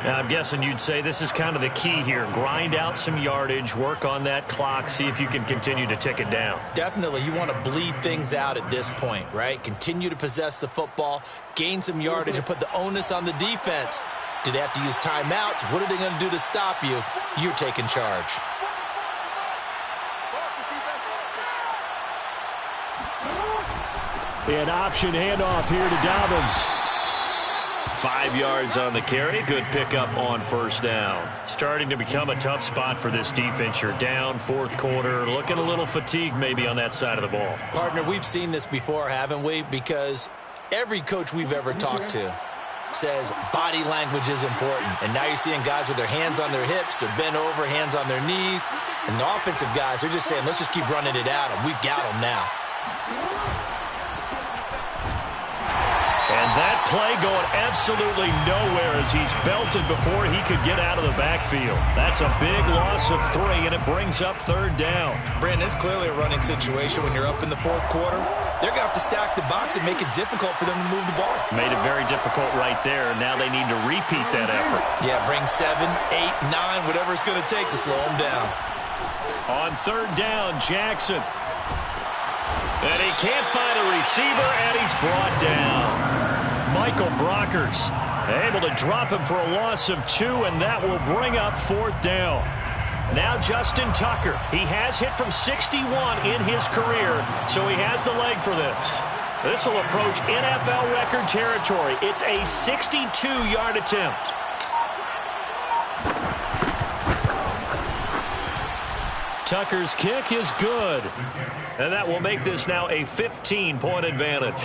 Now, I'm guessing you'd say this is kind of the key here. Grind out some yardage, work on that clock, see if you can continue to tick it down. Definitely, you want to bleed things out at this point, right? Continue to possess the football, gain some yardage, and put the onus on the defense. Do they have to use timeouts? What are they going to do to stop you? You're taking charge. An option handoff here to Dobbins. 5 yards on the carry. Good pickup on first down. Starting to become a tough spot for this defense. You're down fourth quarter. Looking a little fatigued maybe on that side of the ball. Partner, we've seen this before, haven't we? Because every coach we've ever talked to says body language is important. And now you're seeing guys with their hands on their hips, they're bent over, hands on their knees. And the offensive guys, they're just saying, let's just keep running it at them. We've got them now. And that play going absolutely nowhere as he's belted before he could get out of the backfield. That's a big loss of 3, and it brings up 3rd down. Brandon, it's clearly a running situation when you're up in the 4th quarter. They're going to have to stack the box and make it difficult for them to move the ball. Made it very difficult right there. Now they need to repeat that effort. Yeah, bring 7, 8, 9, whatever it's going to take to slow them down. On 3rd down, Jackson. And he can't find a receiver, and he's brought down. Michael Brockers able to drop him for a loss of 2, and that will bring up 4th down. Now Justin Tucker. He has hit from 61 in his career, so he has the leg for this. This will approach NFL record territory. It's a 62-yard attempt. Tucker's kick is good. And that will make this now a 15-point advantage.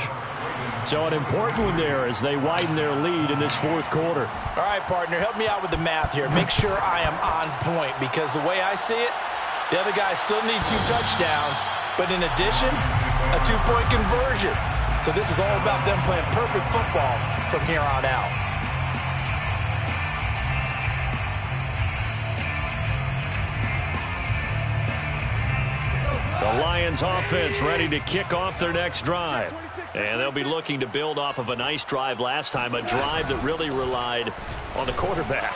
So an important one there as they widen their lead in this 4th quarter. All right, partner, help me out with the math here. Make sure I am on point, because the way I see it, the other guys still need 2 touchdowns, but in addition, a 2-point conversion. So this is all about them playing perfect football from here on out. The Lions offense ready to kick off their next drive. And they'll be looking to build off of a nice drive last time, a drive that really relied on the quarterback.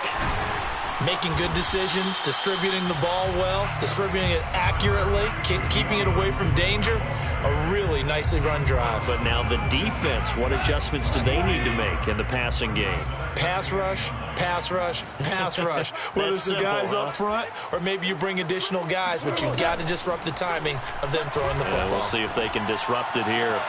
Making good decisions, distributing the ball well, distributing it accurately, keeping it away from danger. A really nicely run drive. But now the defense, what adjustments do they need to make in the passing game? Pass rush, pass rush, pass rush. Whether it's the guys up front or maybe you bring additional guys, but you've got to disrupt the timing of them throwing the football. We'll see if they can disrupt it here.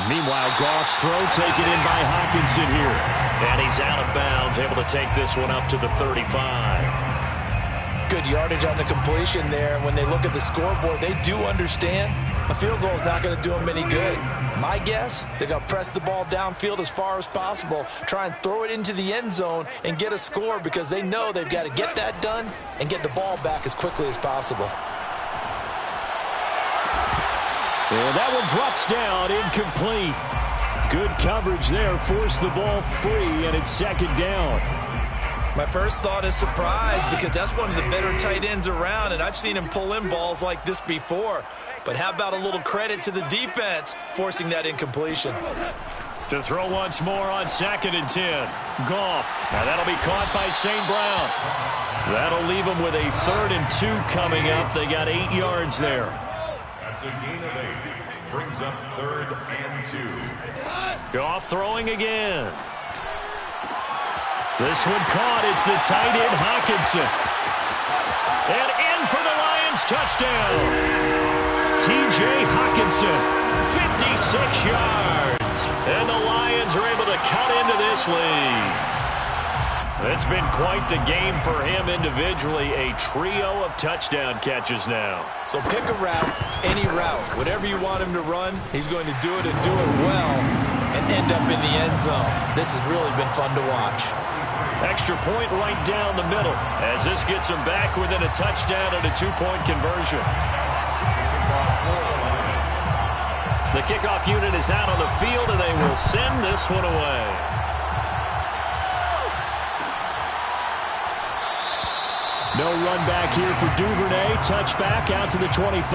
Meanwhile, Goff's throw taken in by Hockenson here. And he's out of bounds, able to take this one up to the 35. Good yardage on the completion there. And when they look at the scoreboard, they do understand a field goal is not going to do them any good. My guess, they're going to press the ball downfield as far as possible, try and throw it into the end zone and get a score, because they know they've got to get that done and get the ball back as quickly as possible. And that one drops down, incomplete. Good coverage there, forced the ball free, and it's 2nd down. My first thought is surprise, because that's one of the better tight ends around, and I've seen him pull in balls like this before. But how about a little credit to the defense forcing that incompletion? To throw once more on 2nd and 10. Goff. Now that'll be caught by St. Brown. That'll leave them with a 3rd and 2 coming up. They got 8 yards there. That's a gain of 8. Brings up 3rd and 2. Goff throwing again. This one caught. It's the tight end, Hockenson. And in for the Lions touchdown. T.J. Hockenson, 56 yards. And the Lions are able to cut into this lead. It's been quite the game for him individually. A trio of touchdown catches now. So pick a route, any route. Whatever you want him to run, he's going to do it and do it well and end up in the end zone. This has really been fun to watch. Extra point right down the middle as this gets him back within a touchdown and a 2-point conversion. The kickoff unit is out on the field, and they will send this one away. No run back here for Duvernay. Touchback out to the 25.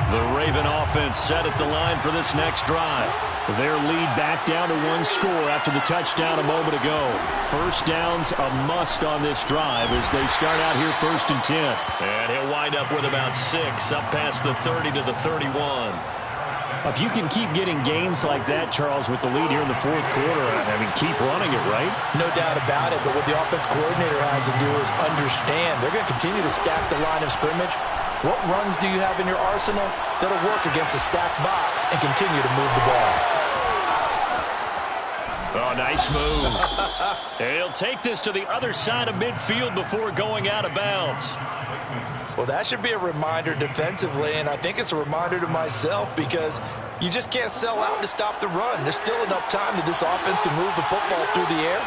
The Raven offense set at the line for this next drive. Their lead back down to 1 score after the touchdown a moment ago. First down's a must on this drive as they start out here 1st and 10. And he'll wind up with about 6 up past the 30 to the 31. If you can keep getting gains like that, Charles, with the lead here in the 4th quarter, I mean, keep running it, right? No doubt about it, but what the offense coordinator has to do is understand. They're going to continue to stack the line of scrimmage. What runs do you have in your arsenal that'll work against a stacked box and continue to move the ball? Oh, nice move. He'll take this to the other side of midfield before going out of bounds. Well, that should be a reminder defensively, and I think it's a reminder to myself, because you just can't sell out to stop the run. There's still enough time that this offense can move the football through the air,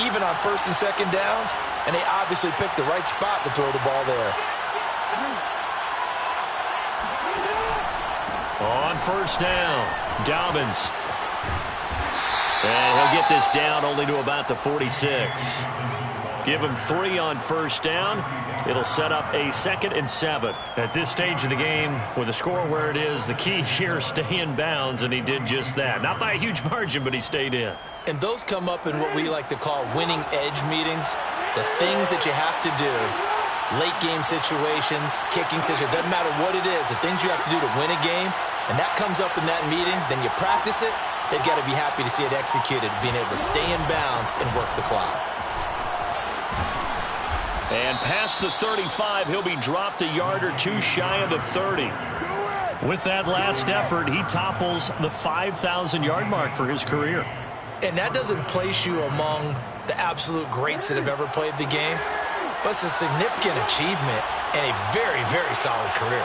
even on 1st and 2nd downs, and they obviously picked the right spot to throw the ball there. On first down, Dobbins. And he'll get this down only to about the 46. Give him 3 on first down. It'll set up a 2nd and 7. At this stage of the game, with the score where it is, the key here, stay in bounds, and he did just that. Not by a huge margin, but he stayed in. And those come up in what we like to call winning edge meetings. The things that you have to do, late game situations, kicking situations, doesn't matter what it is, the things you have to do to win a game, and that comes up in that meeting, then you practice it. They've got to be happy to see it executed, being able to stay in bounds and work the clock. And past the 35, he'll be dropped a yard or 2 shy of the 30. With that last effort, he topples the 5,000-yard mark for his career. And that doesn't place you among the absolute greats that have ever played the game, but it's a significant achievement and a very, very solid career.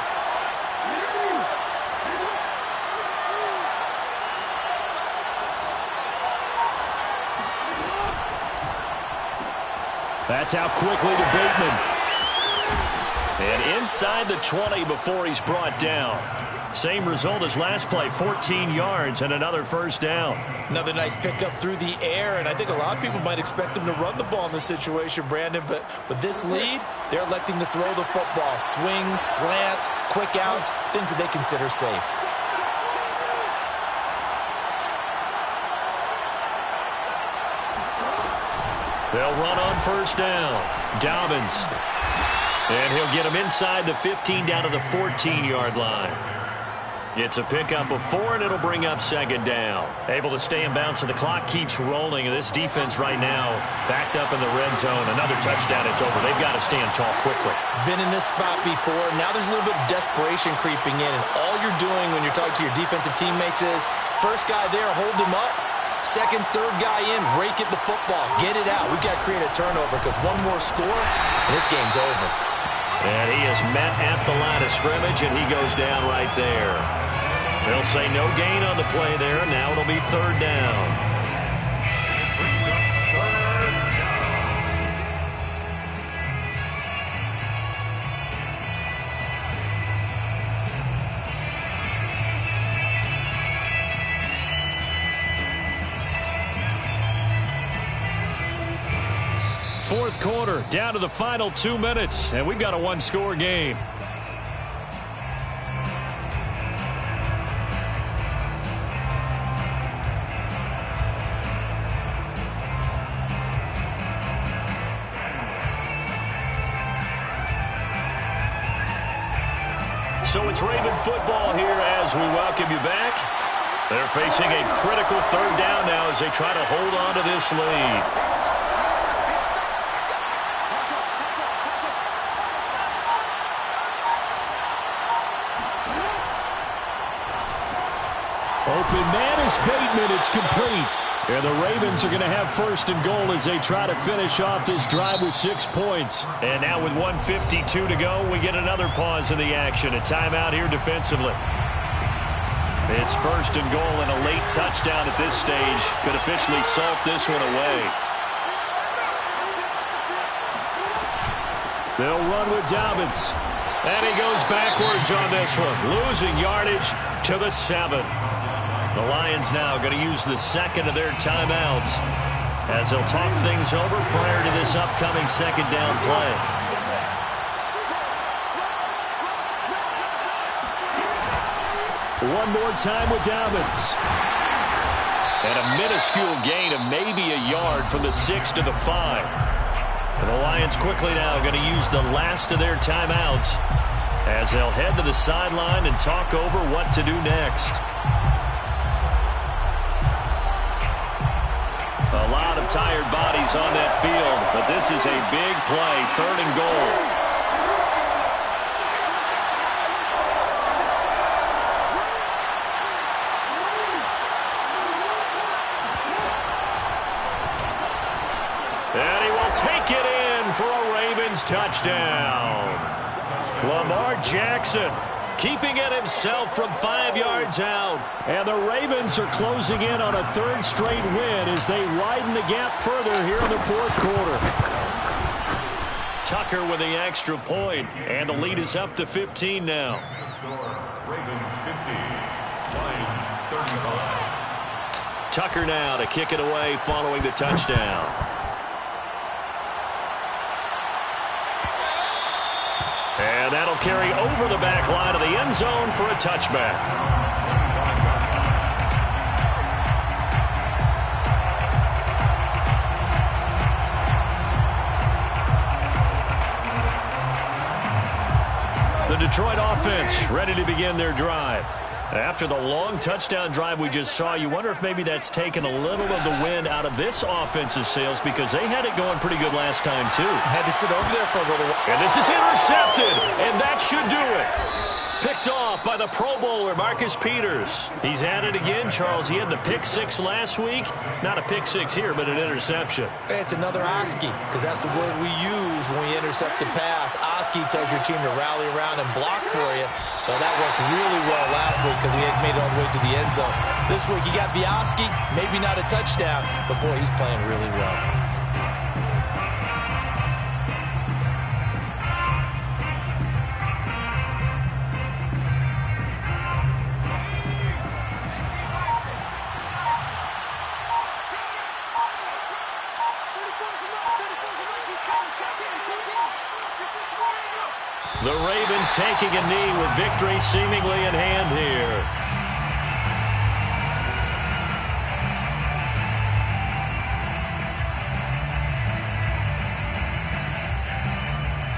That's out quickly to Bateman. And inside the 20 before he's brought down. Same result as last play, 14 yards and another first down. Another nice pickup through the air, and I think a lot of people might expect him to run the ball in this situation, Brandon, but with this lead, they're electing to throw the football. Swings, slants, quick outs, things that they consider safe. They'll run on first down. Dobbins. And he'll get him inside the 15 down to the 14-yard line. It's a pickup of 4, and it'll bring up 2nd down. Able to stay in bounds, so the clock keeps rolling. And this defense right now backed up in the red zone. Another touchdown, it's over. They've got to stand tall quickly. Been in this spot before. Now there's a little bit of desperation creeping in, and all you're doing when you're talking to your defensive teammates is first guy there, hold him up. Second, third guy in, rake at the football. Get it out. We've got to create a turnover because one more score, and this game's over. And he is met at the line of scrimmage, and he goes down right there. They'll say no gain on the play there, and now it'll be 3rd down. Fourth quarter, down to the final 2 minutes, and we've got a 1-score game. So it's Raven football here as we welcome you back. They're facing a critical 3rd down now as they try to hold on to this lead. Open man is Bateman. It's complete. And the Ravens are going to have 1st and goal as they try to finish off this drive with 6 points. And now with 1:52 to go, we get another pause in the action. A timeout here defensively. It's 1st and goal, and a late touchdown at this stage could officially salt this one away. They'll run with Dobbins. And he goes backwards on this one, losing yardage to the 7. The Lions now going to use the 2nd of their timeouts as they'll talk things over prior to this upcoming 2nd down play. One more time with Dobbins. And a minuscule gain of maybe a yard from the 6 to the 5. And the Lions quickly now going to use the last of their timeouts as they'll head to the sideline and talk over what to do next. A lot of tired bodies on that field, but this is a big play, 3rd and goal. And he will take it in for a Ravens touchdown. Lamar Jackson keeping it himself from 5 yards out. And the Ravens are closing in on a 3rd straight win as they widen the gap further here in the 4th quarter. Tucker with the extra point, and the lead is up to 15 now. Score, Ravens 50, Lions 35. Tucker now to kick it away following the touchdown. And that'll carry over the back line of the end zone for a touchback. The Detroit offense ready to begin their drive. After the long touchdown drive we just saw, you wonder if maybe that's taken a little of the wind out of this offense's sails because they had it going pretty good last time, too. Had to sit over there for a little while. And this is intercepted, and that should do it. Picked off by the Pro Bowler, Marcus Peters. He's at it again, Charles. He had the pick six last week. Not a pick six here, but an interception. It's another Oski, because that's the word we use when we intercept a pass. Oski tells your team to rally around and block for you. But that worked really well last week because he had made it all the way to the end zone. This week he got the Oski, maybe not a touchdown, but boy, he's playing really well. The Ravens taking a knee with victory seemingly in hand here.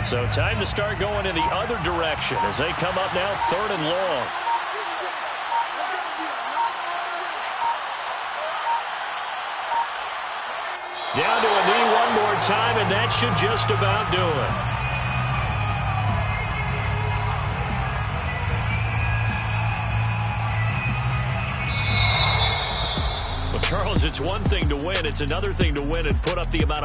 So time to start going in the other direction as they come up now 3rd and long. Down to a knee one more time, and that should just about do it. Charles, it's one thing to win. It's another thing to win and put up the amount of